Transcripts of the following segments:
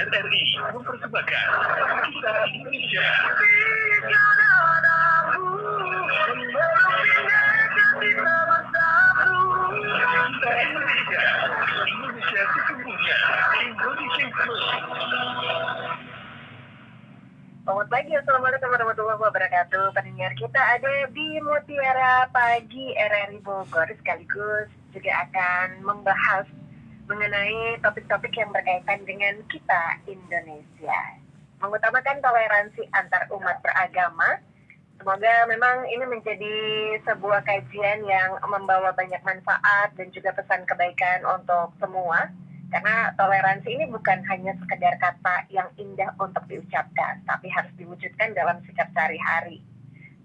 RRI mempersembahkan Kita Indonesia. Kita Indonesia. Indonesia sesungguhnya. Indonesia first. Selamat pagi, Assalamualaikum warahmatullahi wabarakatuh. Pendengar kita ada di Mutiara Pagi RRI Bogor, sekaligus juga akan membahas mengenai topik-topik yang berkaitan dengan kita Indonesia. Mengutamakan toleransi antar umat beragama. Semoga memang ini menjadi sebuah kajian yang membawa banyak manfaat dan juga pesan kebaikan untuk semua. Karena toleransi ini bukan hanya sekedar kata yang indah untuk diucapkan, tapi harus diwujudkan dalam sikap sehari-hari.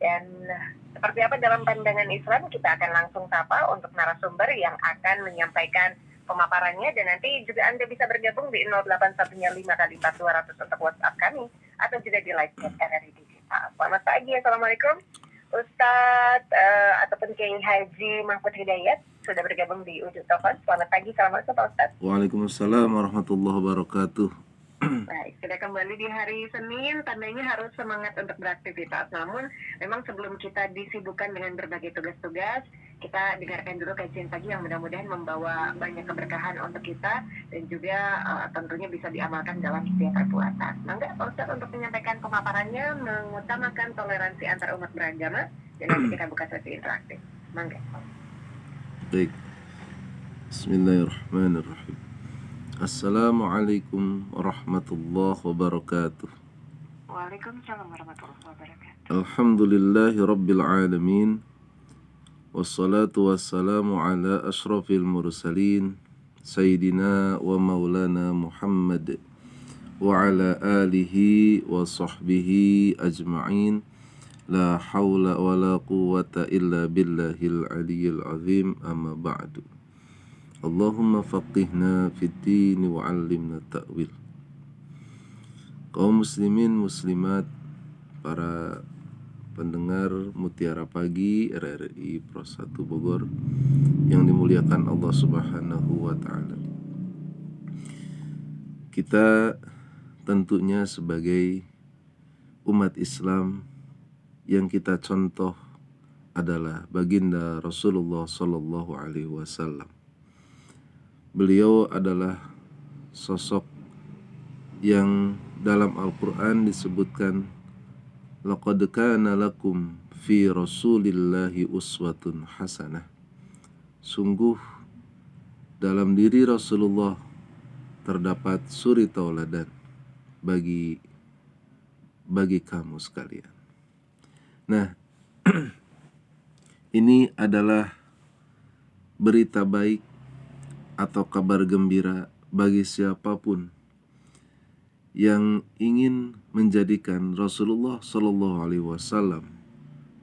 Dan seperti apa dalam pandangan Islam, kita akan langsung sapa untuk narasumber yang akan menyampaikan pemaparannya. Dan nanti juga Anda bisa bergabung di 08115 kali 4200 untuk WhatsApp kami, atau juga di live chat RRI Digital. Selamat pagi, Assalamualaikum. Ustadz ataupun Kiai Haji Mahfud Hidayat sudah bergabung di ujung telepon. Selamat pagi, assalamualaikum Pak Ustadz. Waalaikumsalam warahmatullahi wabarakatuh. Baik, sudah kembali di hari Senin, tandanya harus semangat untuk beraktivitas. Namun, memang sebelum kita disibukkan dengan berbagai tugas-tugas, kita dengarkan dulu kajian pagi yang mudah-mudahan membawa banyak keberkahan untuk kita dan juga tentunya bisa diamalkan dalam setiap perbuatan. Mangga Pak Ustadz untuk menyampaikan pemaparannya mengutamakan toleransi antar umat beragama dan nanti kita buka sesi interaktif. Mangga. Baik. Bismillahirrahmanirrahim. Assalamualaikum warahmatullahi wabarakatuh. Waalaikumsalam warahmatullahi wabarakatuh. Alhamdulillahi rabbil alamin. Wassalatu wassalamu ala ashrafil mursalin Sayyidina wa maulana Muhammad wa ala alihi wa sahbihi ajma'in. La hawla wa la quwwata illa billahil aliyyil azim, amma ba'du. Allahumma faqihna fid din wa 'allimna ta'wil. Kaum muslimin muslimat, para pendengar Mutiara Pagi RRI Pro 1 Bogor yang dimuliakan Allah Subhanahu wa taala. Kita tentunya sebagai umat Islam yang kita contoh adalah baginda Rasulullah sallallahu alaihi wasallam. Beliau adalah sosok yang dalam Al-Quran disebutkan laqad kana lakum fi rasulillahi uswatun hasanah. Sungguh dalam diri Rasulullah terdapat suri tauladan bagi kamu sekalian. Nah, ini adalah berita baik atau kabar gembira bagi siapapun yang ingin menjadikan Rasulullah Shallallahu Alaihi Wasallam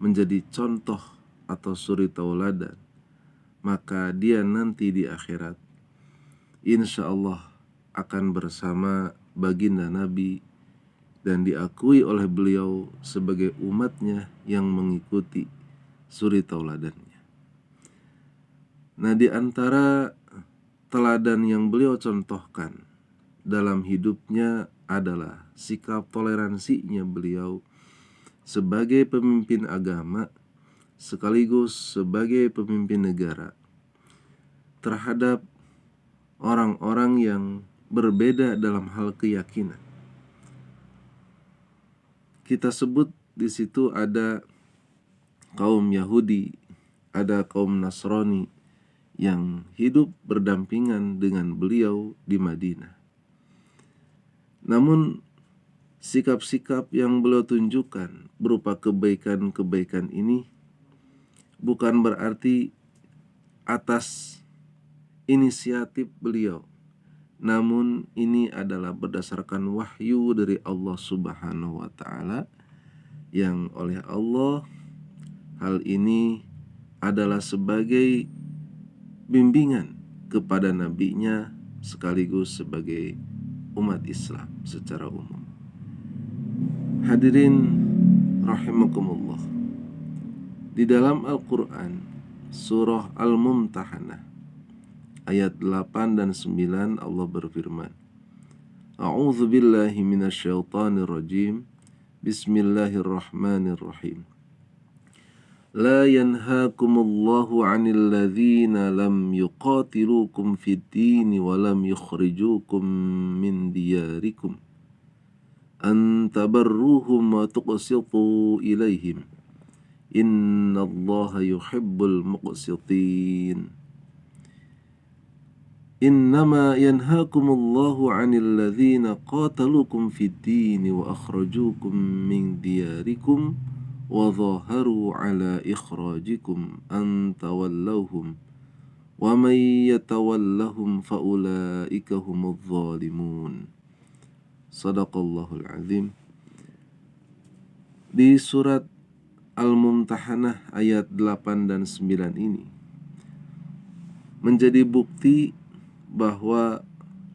menjadi contoh atau suri tauladan, maka dia nanti di akhirat insya Allah akan bersama baginda Nabi dan diakui oleh beliau sebagai umatnya yang mengikuti suri tauladannya. Nah, di antara teladan yang beliau contohkan dalam hidupnya adalah sikap toleransinya beliau sebagai pemimpin agama sekaligus sebagai pemimpin negara terhadap orang-orang yang berbeda dalam hal keyakinan. Kita sebut di situ ada kaum Yahudi, ada kaum Nasrani yang hidup berdampingan dengan beliau di Madinah. Namun sikap-sikap yang beliau tunjukkan berupa kebaikan-kebaikan ini bukan berarti atas inisiatif beliau, namun ini adalah berdasarkan wahyu dari Allah Subhanahu wa taala yang oleh Allah hal ini adalah sebagai bimbingan kepada nabinya sekaligus sebagai umat Islam secara umum. Hadirin rahimakumullah. Di dalam Al-Quran surah Al-Mumtahanah ayat 8 dan 9 Allah berfirman, A'udzu billahi minasyaitonir rajim. Bismillahirrahmanirrahim. La yanhaakumullahu 'anil ladzina lam yuqatilukum fid din wa lam yukhrijukum min diyarikum an tabarruhum wa tuqsitu ilaihim. Innallaha yuhibbul muqsitin. Innama yanhaakumullahu 'anil ladzina qataluukum fid din wa akhrajuukum min diyarikum wa dhaharu 'ala ikhrajikum an tawallawhum wa may yatawallahum fa ulaika humudz zalimun. Shadaqallahul azim. Di surat Al-Mumtahanah ayat 8 dan 9 ini menjadi bukti bahwa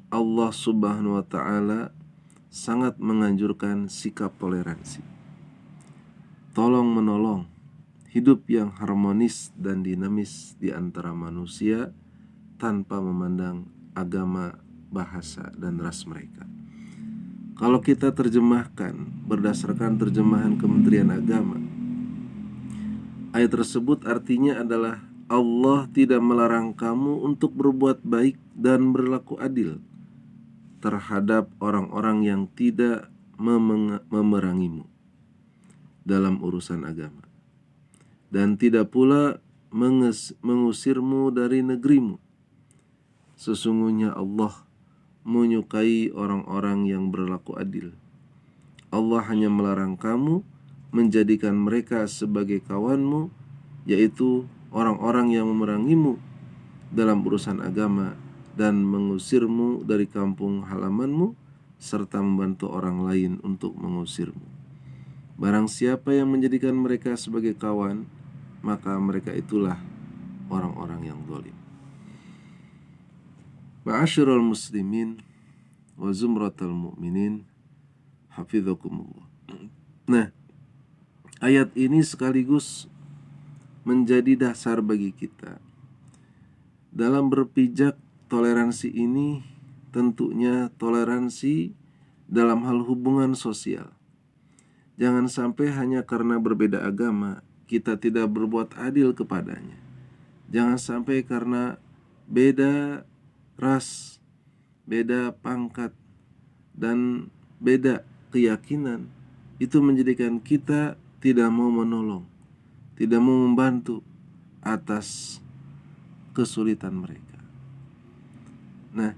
Allah Subhanahu wa Ta'ala sangat menganjurkan sikap toleransi, tolong menolong, hidup yang harmonis dan dinamis di antara manusia tanpa memandang agama, bahasa, dan ras mereka. Kalau kita terjemahkan berdasarkan terjemahan Kementerian Agama, ayat tersebut artinya adalah Allah tidak melarang kamu untuk berbuat baik dan berlaku adil terhadap orang-orang yang tidak memerangimu dalam urusan agama, dan tidak pula mengusirmu dari negerimu. Sesungguhnya Allah menyukai orang-orang yang berlaku adil. Allah hanya melarang kamu menjadikan mereka sebagai kawanmu, yaitu orang-orang yang memerangimu dalam urusan agama dan mengusirmu dari kampung halamanmu, serta membantu orang lain untuk mengusirmu. Barang siapa yang menjadikan mereka sebagai kawan, maka mereka itulah orang-orang yang zalim. Ma'asyiral muslimin wa zumratal mu'minin, hafizakumullah. Nah, ayat ini sekaligus menjadi dasar bagi kita dalam berpijak. Toleransi ini tentunya toleransi dalam hal hubungan sosial. Jangan sampai hanya karena berbeda agama kita tidak berbuat adil kepadanya. Jangan sampai karena beda ras, beda pangkat, dan beda keyakinan itu menjadikan kita tidak mau menolong, tidak mau membantu atas kesulitan mereka. Nah,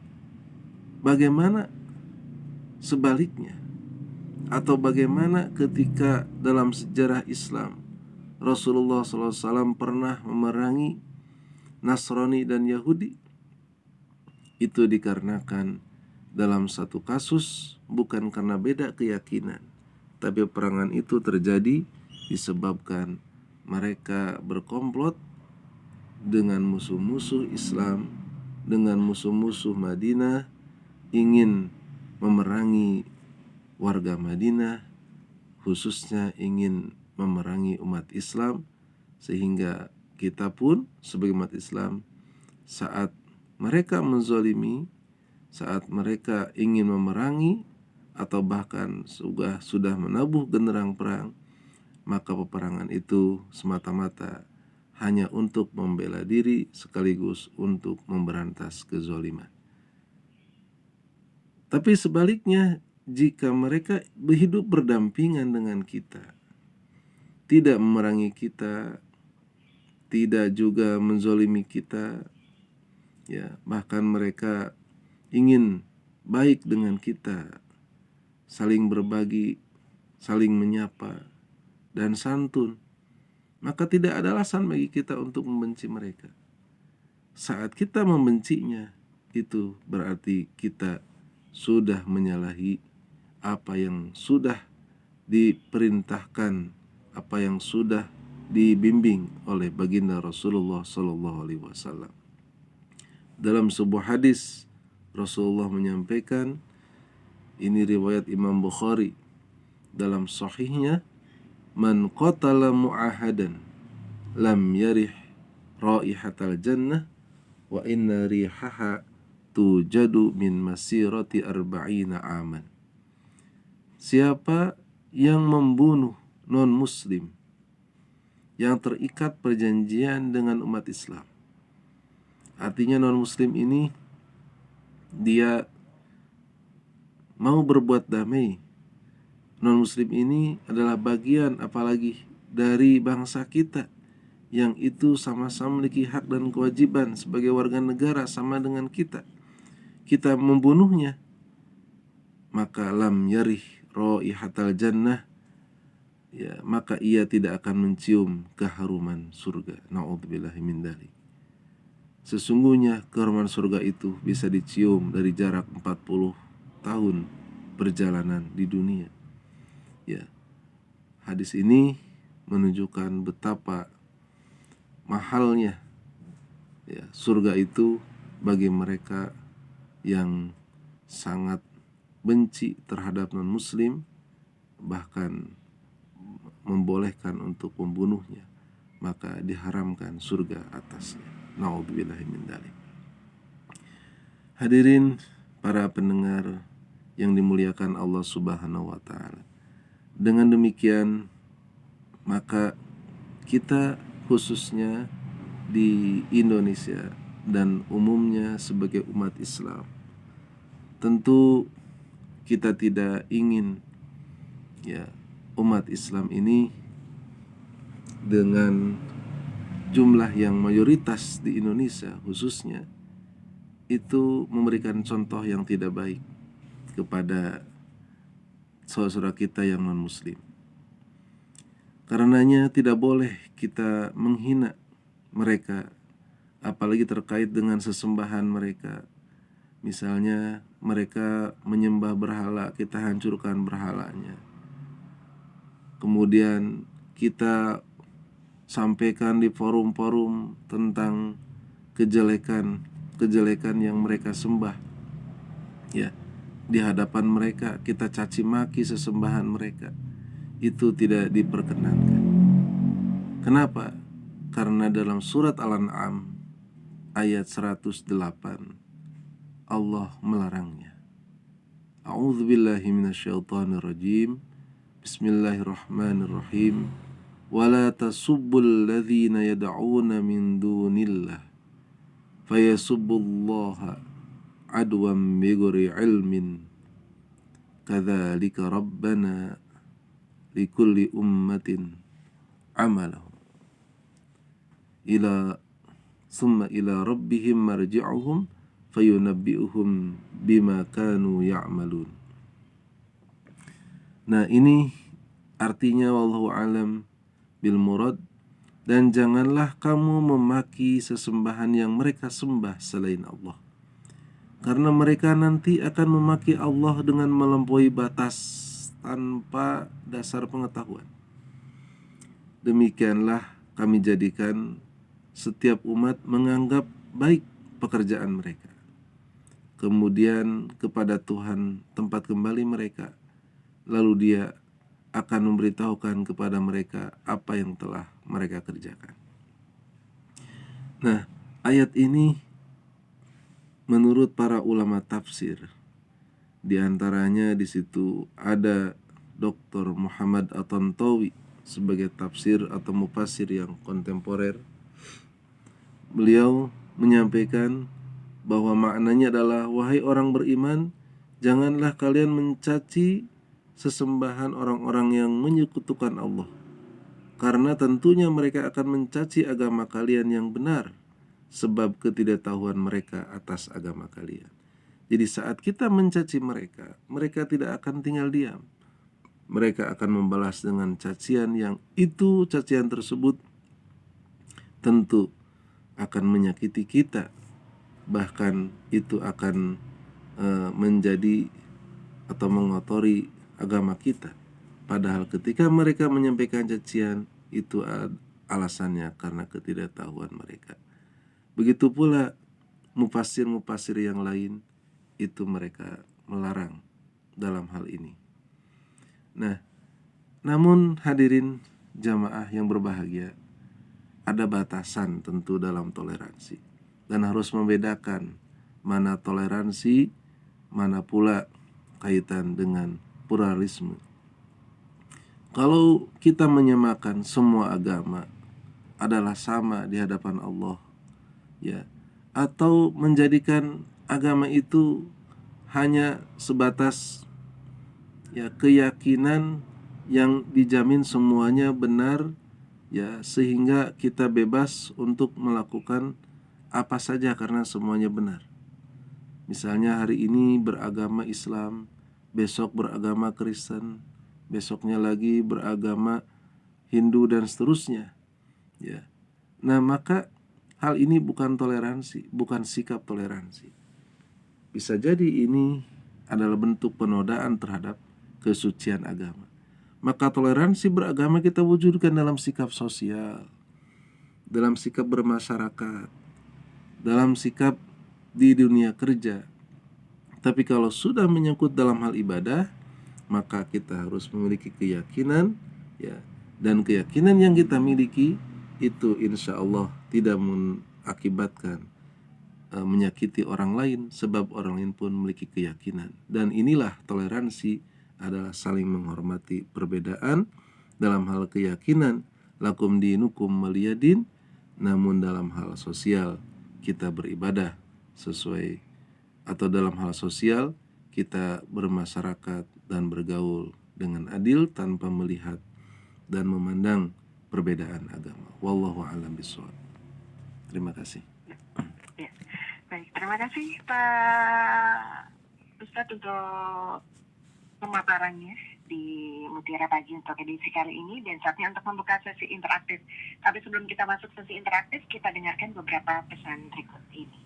bagaimana sebaliknya? Atau bagaimana ketika dalam sejarah Islam Rasulullah SAW pernah memerangi Nasrani dan Yahudi? Itu dikarenakan dalam satu kasus bukan karena beda keyakinan, tapi peperangan itu terjadi disebabkan mereka berkomplot dengan musuh-musuh Islam, dengan musuh-musuh Madinah, ingin memerangi warga Madinah, khususnya ingin memerangi umat Islam, sehingga kita pun sebagai umat Islam saat mereka menzalimi, saat mereka ingin memerangi atau bahkan sudah menabuh genderang perang, maka peperangan itu semata-mata hanya untuk membela diri sekaligus untuk memberantas kezaliman. Tapi sebaliknya, jika mereka hidup berdampingan dengan kita, tidak memerangi kita, tidak juga menzalimi kita, ya, bahkan mereka ingin baik dengan kita, saling berbagi, saling menyapa, dan santun, maka tidak ada alasan bagi kita untuk membenci mereka. Saat kita membencinya, itu berarti kita sudah menyalahi apa yang sudah diperintahkan, apa yang sudah dibimbing oleh baginda Rasulullah SAW. Dalam sebuah hadis, Rasulullah menyampaikan, ini riwayat Imam Bukhari dalam sahihnya, man qatala mu'ahadan lam yarih raihatal jannah wa inna rihaha tujadu min masirati arba'ina aman. Siapa yang membunuh non-muslim yang terikat perjanjian dengan umat Islam. Artinya non-muslim ini dia mau berbuat damai. Non-muslim ini adalah bagian apalagi dari bangsa kita yang itu sama-sama memiliki hak dan kewajiban sebagai warga negara sama dengan kita. Kita membunuhnya, maka lam yarih raihatal jannah, ya, maka ia tidak akan mencium keharuman surga. Na'udzubillahi min dzalik. Sesungguhnya keharuman surga itu bisa dicium dari jarak 40 tahun perjalanan di dunia. Ya. Hadis ini menunjukkan betapa mahalnya ya surga itu bagi mereka yang sangat benci terhadap non-muslim, bahkan membolehkan untuk membunuhnya, maka diharamkan surga atasnya. Na'udzubillahi min dzalik. Hadirin para pendengar yang dimuliakan Allah Subhanahu wa taala. Dengan demikian maka kita khususnya di Indonesia dan umumnya sebagai umat Islam, tentu kita tidak ingin ya umat Islam ini dengan jumlah yang mayoritas di Indonesia khususnya itu memberikan contoh yang tidak baik kepada saudara kita yang non-muslim. Karenanya tidak boleh kita menghina mereka, apalagi terkait dengan sesembahan mereka. Misalnya mereka menyembah berhala, kita hancurkan berhalanya. Kemudian kita sampaikan di forum-forum tentang kejelekan yang mereka sembah. Ya, di hadapan mereka kita caci maki sesembahan mereka. Itu tidak diperkenankan. Kenapa? Karena dalam surat Al-An'am ayat 108 Allah melarangnya. A'udzubillahi minasyaitonirrajim. Bismillahirrahmanirrahim. Wala tasubbul ladzina yad'una min dunillah fayasubbullaha adwan bighairi ilmin. Kadzalika rabbana likulli ummatin amalahu summa ila rabbihim marji'uhum fayunabbi'uhum bima kanu ya'malun. Nah, ini artinya wallahu alam bil murad. Dan janganlah kamu memaki sesembahan yang mereka sembah selain Allah, karena mereka nanti akan memaki Allah dengan melampaui batas tanpa dasar pengetahuan. Demikianlah kami jadikan setiap umat menganggap baik pekerjaan mereka. Kemudian kepada Tuhan tempat kembali mereka. Lalu Dia akan memberitahukan kepada mereka apa yang telah mereka kerjakan. Nah, ayat ini menurut para ulama tafsir, di antaranya di situ ada Dr. Muhammad At-Tantawi sebagai tafsir atau mufassir yang kontemporer. Beliau menyampaikan bahwa maknanya adalah, wahai orang beriman, janganlah kalian mencaci sesembahan orang-orang yang menyekutukan Allah, karena tentunya mereka akan mencaci agama kalian yang benar sebab ketidaktahuan mereka atas agama kalian. Jadi saat kita mencaci mereka, mereka tidak akan tinggal diam. Mereka akan membalas dengan cacian yang itu cacian tersebut tentu akan menyakiti kita. Bahkan itu akan menjadi atau mengotori agama kita. Padahal ketika mereka menyampaikan cacian, itu alasannya karena ketidaktahuan mereka. Begitu pula mufassir-mufassir yang lain, itu mereka melarang dalam hal ini. Nah, namun hadirin jamaah yang berbahagia, ada batasan tentu dalam toleransi dan harus membedakan mana toleransi, mana pula kaitan dengan pluralisme. Kalau kita menyamakan semua agama adalah sama di hadapan Allah, ya, atau menjadikan agama itu hanya sebatas ya keyakinan yang dijamin semuanya benar, ya, sehingga kita bebas untuk melakukan apa saja karena semuanya benar. Misalnya hari ini beragama Islam, besok beragama Kristen, besoknya lagi beragama Hindu dan seterusnya, ya. Nah, maka hal ini bukan toleransi, bukan sikap toleransi. Bisa jadi ini adalah bentuk penodaan terhadap kesucian agama. Maka toleransi beragama kita wujudkan dalam sikap sosial, dalam sikap bermasyarakat, dalam sikap di dunia kerja. Tapi kalau sudah menyangkut dalam hal ibadah, maka kita harus memiliki keyakinan, ya, dan keyakinan yang kita miliki itu insya Allah tidak mengakibatkan menyakiti orang lain, sebab orang lain pun memiliki keyakinan. Dan inilah toleransi, adalah saling menghormati perbedaan dalam hal keyakinan, lakum dinukum waliyadin. Namun dalam hal sosial kita beribadah sesuai, atau dalam hal sosial kita bermasyarakat dan bergaul dengan adil tanpa melihat dan memandang perbedaan agama. Wallahu a'lam bishawab. Terima kasih. Ya. Baik, terima kasih Pak Ustadz untuk pemaparannya di Mutiara Pagi untuk edisi kali ini, dan saatnya untuk membuka sesi interaktif. Tapi sebelum kita masuk sesi interaktif, kita dengarkan beberapa pesan berikut ini.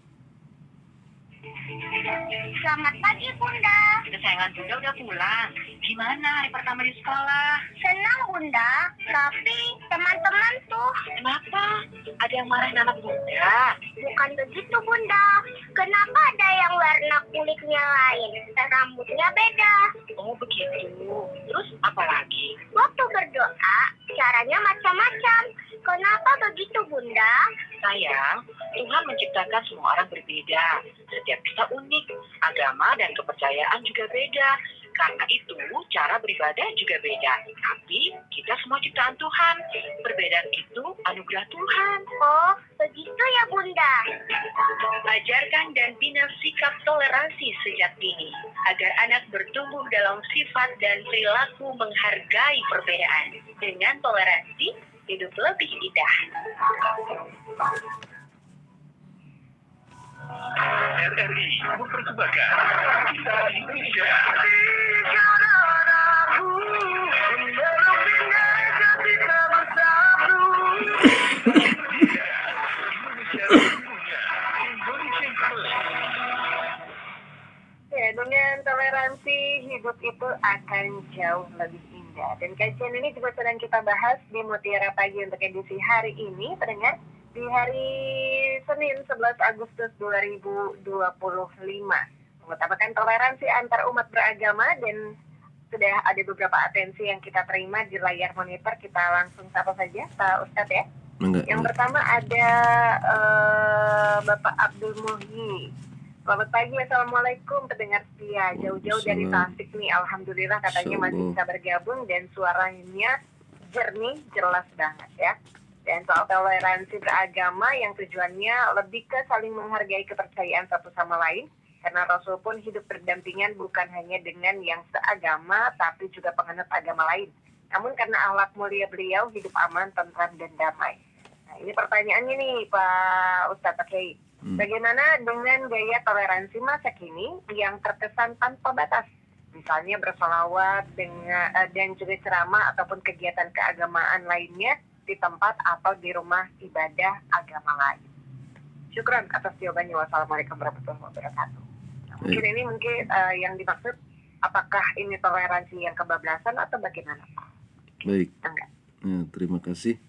Selamat pagi Bunda. Kesayangan Bunda udah pulang. Gimana hari pertama di sekolah? Senang Bunda, tapi teman-teman tuh. Kenapa? Ada yang marahin anak Bunda? Bukan begitu Bunda. Kenapa ada yang warna kulitnya lain dan rambutnya beda? Oh begitu. Terus apa lagi? Waktu berdoa, caranya macam-macam. Kenapa begitu Bunda? Sayang, Tuhan menciptakan semua orang berbeda. Setiap kita unik, agama dan kepercayaan juga beda. Karena itu, cara beribadah juga beda. Tapi, kita semua ciptaan Tuhan. Perbedaan itu anugerah Tuhan. Oh, begitu ya Bunda. Ajarkan dan bina sikap toleransi sejak dini, agar anak bertumbuh dalam sifat dan perilaku menghargai perbedaan. Dengan toleransi, hidup lebih indah. RRI mempersembahkan Kita Indonesia. Ya, dengan toleransi hidup itu akan jauh lebih indah. Dan kajian ini juga sedang kita bahas di Mutiara Pagi untuk edisi hari ini, pendengar, di hari Senin 11 Agustus 2025. Mengutamakan toleransi antar umat beragama, dan sudah ada beberapa atensi yang kita terima di layar monitor. Kita langsung sapa saja Pak Ustadz ya. Yang pertama ada Bapak Abdul Muhyi. Selamat pagi, Assalamualaikum pendengar setia. Jauh-jauh dari Tasik nih, Alhamdulillah katanya masih bisa bergabung dan suaranya jernih, jelas banget ya. Dan soal toleransi beragama yang tujuannya lebih ke saling menghargai kepercayaan satu sama lain. Karena Rasul pun hidup berdampingan bukan hanya dengan yang seagama, tapi juga penganut agama lain. Namun karena akhlak mulia beliau, hidup aman, tentram, dan damai. Nah, ini pertanyaannya nih Pak Ustadz Kiai. Bagaimana dengan gaya toleransi masa kini yang terkesan tanpa batas? Misalnya bersolawat dan juga ceramah ataupun kegiatan keagamaan lainnya di tempat atau di rumah ibadah agama lain. Syukran atas jawabannya. Wassalamualaikum warahmatullahi wabarakatuh. Mungkin ini yang dimaksud, apakah ini toleransi yang kebablasan atau bagaimana? Baik. Ya, terima kasih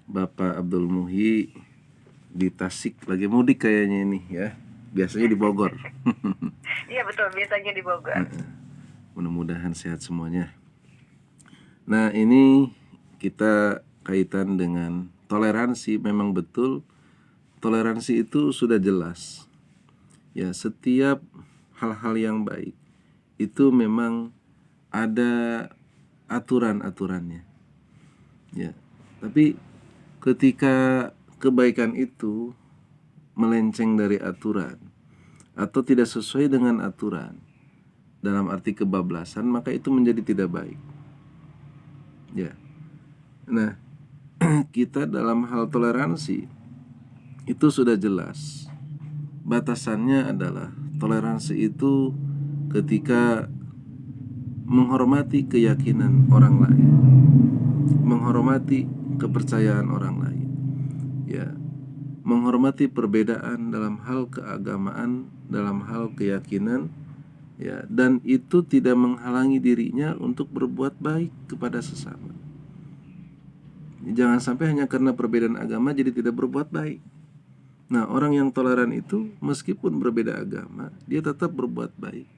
Bapak Abdul Muhyi di Tasik, lagi mudik kayaknya ini ya. Biasanya di Bogor. Iya betul, biasanya di Bogor. Mudah-mudahan sehat semuanya. Nah, ini kita kaitan dengan toleransi. Memang betul toleransi itu sudah jelas. Ya, setiap hal-hal yang baik itu memang ada aturan-aturannya. Ya, tapi ketika kebaikan itu melenceng dari aturan atau tidak sesuai dengan aturan dalam arti kebablasan, maka itu menjadi tidak baik. Ya. Nah, kita dalam hal toleransi itu sudah jelas. Batasannya adalah toleransi itu ketika menghormati keyakinan orang lain, menghormati kepercayaan orang lain. Ya, menghormati perbedaan dalam hal keagamaan, dalam hal keyakinan, ya, dan itu tidak menghalangi dirinya untuk berbuat baik kepada sesama. Jangan sampai hanya karena perbedaan agama jadi tidak berbuat baik. Nah, orang yang toleran itu meskipun berbeda agama, dia tetap berbuat baik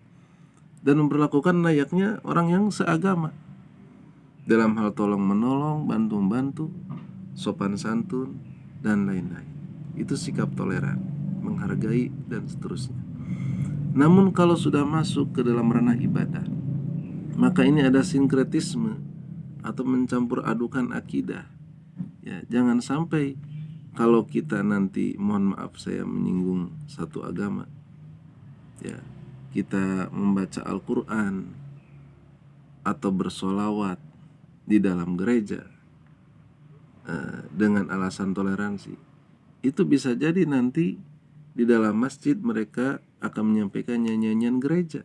dan memperlakukan layaknya orang yang seagama dalam hal tolong menolong, bantu-bantu, sopan santun, dan lain-lain. Itu sikap toleran, menghargai, dan seterusnya. Namun kalau sudah masuk ke dalam ranah ibadah, maka ini ada sinkretisme atau mencampur adukan akidah. Ya, jangan sampai kalau kita nanti, mohon maaf saya menyinggung satu agama, ya, kita membaca Al-Quran atau bersolawat di dalam gereja dengan alasan toleransi, itu bisa jadi nanti di dalam masjid mereka akan menyampaikan nyanyian gereja.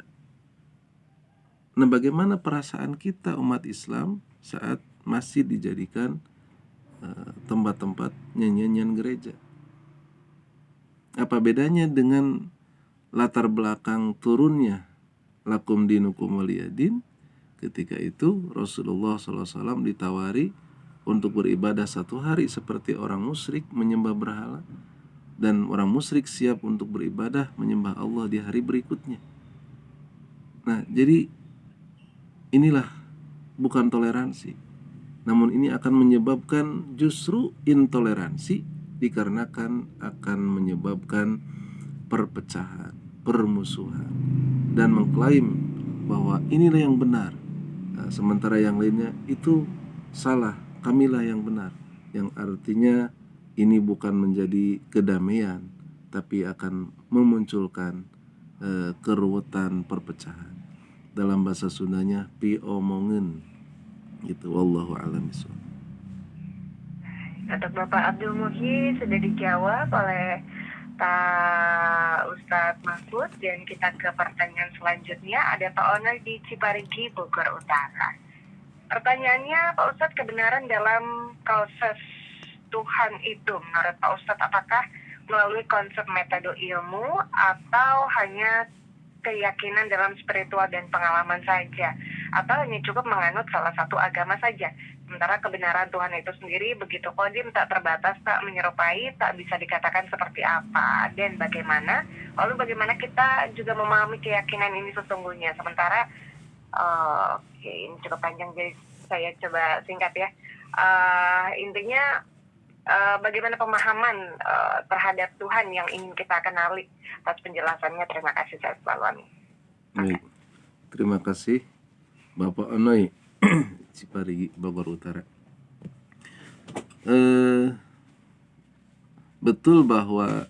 Nah, bagaimana perasaan kita umat Islam saat masjid dijadikan tempat-tempat nyanyian gereja? Apa bedanya dengan latar belakang turunnya lakum dinukum waliyadin? Ketika itu Rasulullah SAW ditawari untuk beribadah 1 hari seperti orang musyrik menyembah berhala, dan orang musyrik siap untuk beribadah menyembah Allah di hari berikutnya. Nah, jadi inilah bukan toleransi, namun ini akan menyebabkan justru intoleransi, dikarenakan akan menyebabkan perpecahan, permusuhan, dan mengklaim bahwa inilah yang benar, sementara yang lainnya itu salah, kamilah yang benar, yang artinya ini bukan menjadi kedamaian, tapi akan memunculkan keruwetan, perpecahan. Dalam bahasa Sundanya piomongen, gitu. Wallahu a'lam bishawab. Untuk Bapak Abdul Muhyi sudah dijawab oleh Pak Ustadz Mahfud, dan kita ke pertanyaan selanjutnya. Ada Pak Onel di Ciparigi, Bogor Utara. Pertanyaannya, Pak Ustadz, kebenaran dalam proses Tuhan itu menurut Pak Ustadz apakah melalui konsep metode ilmu atau hanya keyakinan dalam spiritual dan pengalaman saja, atau hanya cukup menganut salah satu agama saja? Sementara kebenaran Tuhan itu sendiri begitu kodim, tak terbatas, tak menyerupai, tak bisa dikatakan seperti apa dan bagaimana. Lalu bagaimana kita juga memahami keyakinan ini sesungguhnya? Sementara oke, ini cukup panjang, jadi saya coba singkat ya. Intinya bagaimana pemahaman terhadap Tuhan yang ingin kita kenali? Atas penjelasannya, terima kasih. Saya selalu amin. Baik, terima kasih Bapak Onoi Ciparigi, Bogor Utara. Betul bahwa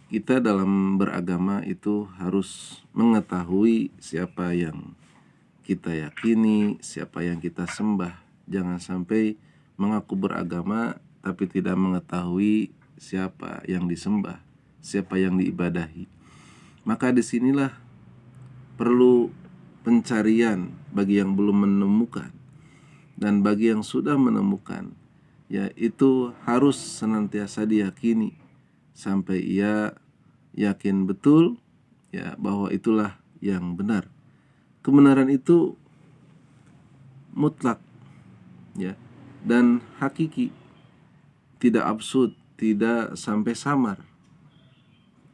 kita dalam beragama itu harus mengetahui siapa yang kita yakini, siapa yang kita sembah. Jangan sampai mengaku beragama tapi tidak mengetahui siapa yang disembah, siapa yang diibadahi. Maka disinilah perlu pencarian bagi yang belum menemukan, dan bagi yang sudah menemukan, yaitu harus senantiasa diyakini sampai ia yakin betul ya bahwa itulah yang benar. Kebenaran itu mutlak ya, dan hakiki, tidak absurd, tidak sampai samar.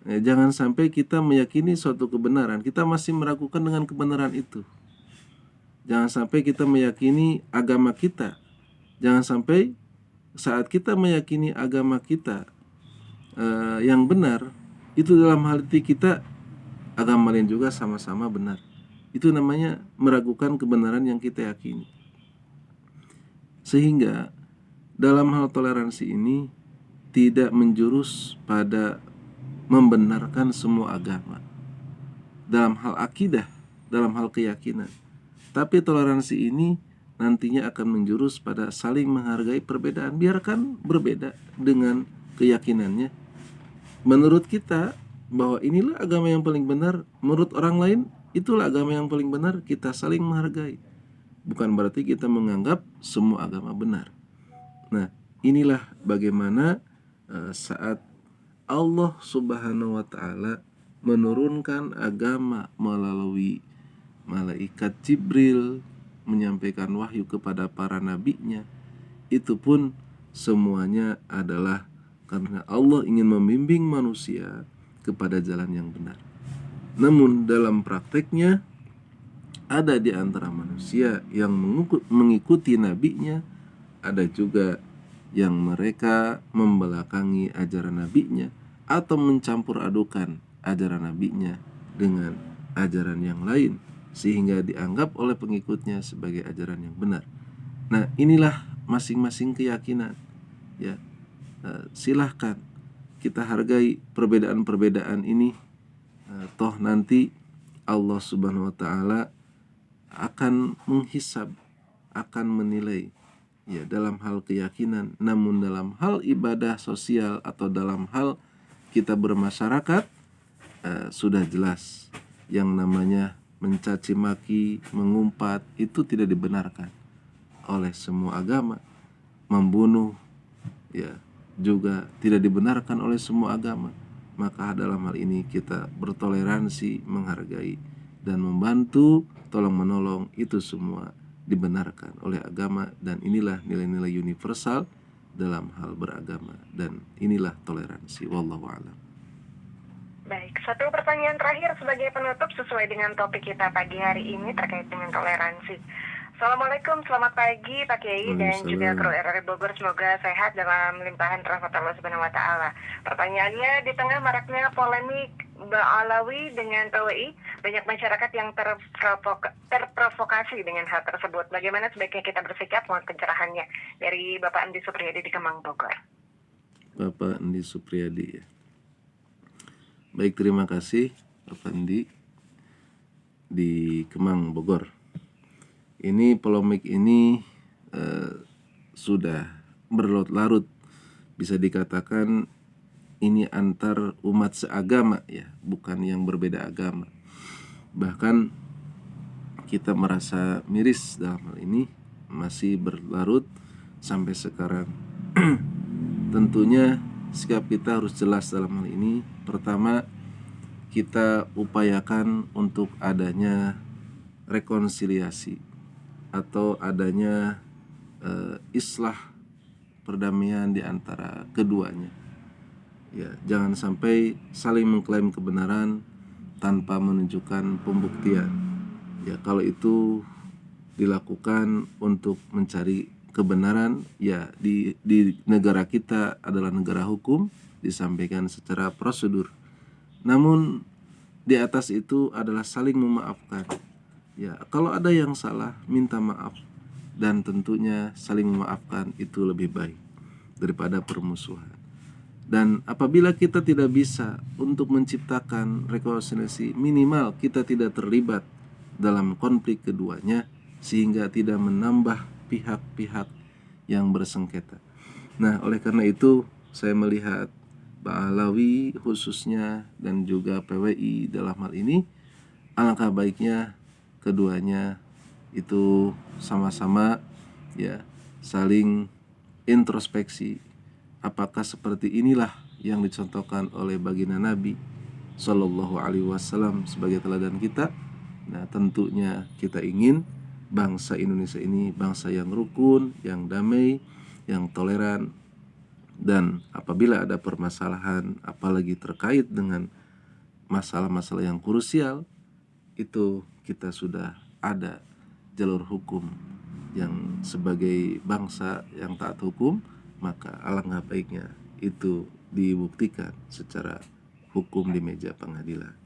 Jangan sampai kita meyakini suatu kebenaran, kita masih meragukan dengan kebenaran itu. Jangan sampai kita meyakini agama kita. Jangan sampai saat kita meyakini agama kita yang benar, itu dalam hati kita agama lain juga sama-sama benar. Itu namanya meragukan kebenaran yang kita yakini. Sehingga dalam hal toleransi ini tidak menjurus pada membenarkan semua agama dalam hal akidah, dalam hal keyakinan. Tapi toleransi ini nantinya akan menjurus pada saling menghargai perbedaan. Biarkan berbeda dengan keyakinannya. Menurut kita bahwa inilah agama yang paling benar, menurut orang lain itulah agama yang paling benar, kita saling menghargai. Bukan berarti kita menganggap semua agama benar. Nah, inilah bagaimana saat Allah Subhanahu wa taala menurunkan agama melalui malaikat Jibril, menyampaikan wahyu kepada para nabinya, itu pun semuanya adalah karena Allah ingin membimbing manusia kepada jalan yang benar. Namun dalam prakteknya ada di antara manusia yang mengikuti nabinya, ada juga yang mereka membelakangi ajaran nabinya atau mencampur adukan ajaran nabinya dengan ajaran yang lain sehingga dianggap oleh pengikutnya sebagai ajaran yang benar. Nah, inilah masing-masing keyakinan. Ya, silahkan kita hargai perbedaan-perbedaan ini. Toh nanti Allah Subhanahu wa taala akan menghisab, akan menilai ya dalam hal keyakinan. Namun dalam hal ibadah sosial atau dalam hal kita bermasyarakat sudah jelas yang namanya mencaci maki, mengumpat itu tidak dibenarkan oleh semua agama. Membunuh ya juga tidak dibenarkan oleh semua agama. Maka dalam hal ini kita bertoleransi, menghargai dan membantu, tolong menolong, itu semua dibenarkan oleh agama. Dan inilah nilai-nilai universal dalam hal beragama. Dan inilah toleransi. Wallahu a'lam. Baik, satu pertanyaan terakhir sebagai penutup sesuai dengan topik kita pagi hari ini terkait dengan toleransi. Assalamualaikum, selamat pagi Pak Kiai dan juga kru RRI Bogor. Semoga sehat dalam limpahan rahmat Allah Subhanahu wa taala. Pertanyaannya, di tengah maraknya polemik Ba'alawi dengan PWI, banyak masyarakat yang terprovokasi dengan hal tersebut. Bagaimana sebaiknya kita bersikap mohon pencerahannya dari Bapak Andi Supriyadi di Kemang, Bogor. Bapak Andi Supriyadi ya. Baik, terima kasih Bapak Andi di Kemang, Bogor. Ini polemik ini sudah berlarut-larut, bisa dikatakan ini antar umat seagama ya, bukan yang berbeda agama. Bahkan kita merasa miris dalam hal ini, masih berlarut sampai sekarang. Tentunya sikap kita harus jelas dalam hal ini. Pertama, kita upayakan untuk adanya rekonsiliasi atau adanya islah, perdamaian di antara keduanya. Ya, jangan sampai saling mengklaim kebenaran tanpa menunjukkan pembuktian. Ya, kalau itu dilakukan untuk mencari kebenaran, ya di negara kita adalah negara hukum, disampaikan secara prosedur. Namun di atas itu adalah saling memaafkan. Ya, kalau ada yang salah, minta maaf, dan tentunya saling memaafkan itu lebih baik daripada permusuhan. Dan apabila kita tidak bisa untuk menciptakan rekonsiliasi, minimal kita tidak terlibat dalam konflik keduanya sehingga tidak menambah pihak-pihak yang bersengketa. Nah, oleh karena itu saya melihat Ba'alawi khususnya dan juga PWI dalam hal ini, alangkah baiknya keduanya itu sama-sama ya saling introspeksi. Apakah seperti inilah yang dicontohkan oleh baginda Nabi Sallallahu Alaihi Wasallam sebagai teladan kita? Nah, tentunya kita ingin bangsa Indonesia ini bangsa yang rukun, yang damai, yang toleran. Dan apabila ada permasalahan, apalagi terkait dengan masalah-masalah yang krusial, itu kita sudah ada jalur hukum yang sebagai bangsa yang taat hukum, maka alangkah baiknya itu dibuktikan secara hukum di meja pengadilan.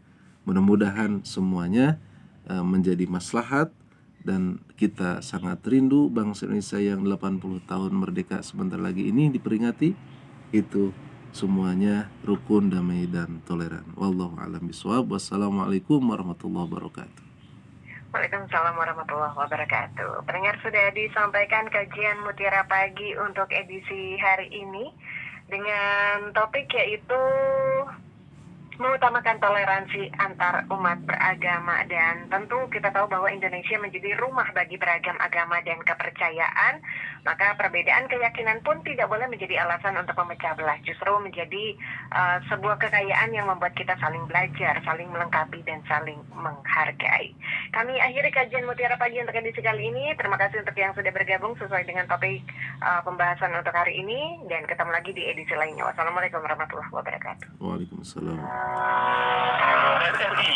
Mudah-mudahan semuanya menjadi maslahat, dan kita sangat rindu bangsa Indonesia yang 80 tahun merdeka sebentar lagi ini diperingati. Itu semuanya rukun, damai, dan toleran. Wallahu a'lam bishawab. Wassalamualaikum warahmatullahi wabarakatuh. Waalaikumsalam warahmatullahi wabarakatuh. Pendengar, sudah disampaikan kajian Mutiara Pagi untuk edisi hari ini dengan topik yaitu mengutamakan toleransi antar umat beragama. Dan tentu kita tahu bahwa Indonesia menjadi rumah bagi beragam agama dan kepercayaan, maka perbedaan keyakinan pun tidak boleh menjadi alasan untuk memecah belah, justru menjadi sebuah kekayaan yang membuat kita saling belajar, saling melengkapi, dan saling menghargai. Kami akhiri kajian Mutiara Pagi untuk edisi kali ini. Terima kasih untuk yang sudah bergabung sesuai dengan topik pembahasan untuk hari ini, dan ketemu lagi di edisi lainnya. Wassalamualaikum warahmatullahi wabarakatuh. Waalaikumsalam. RRI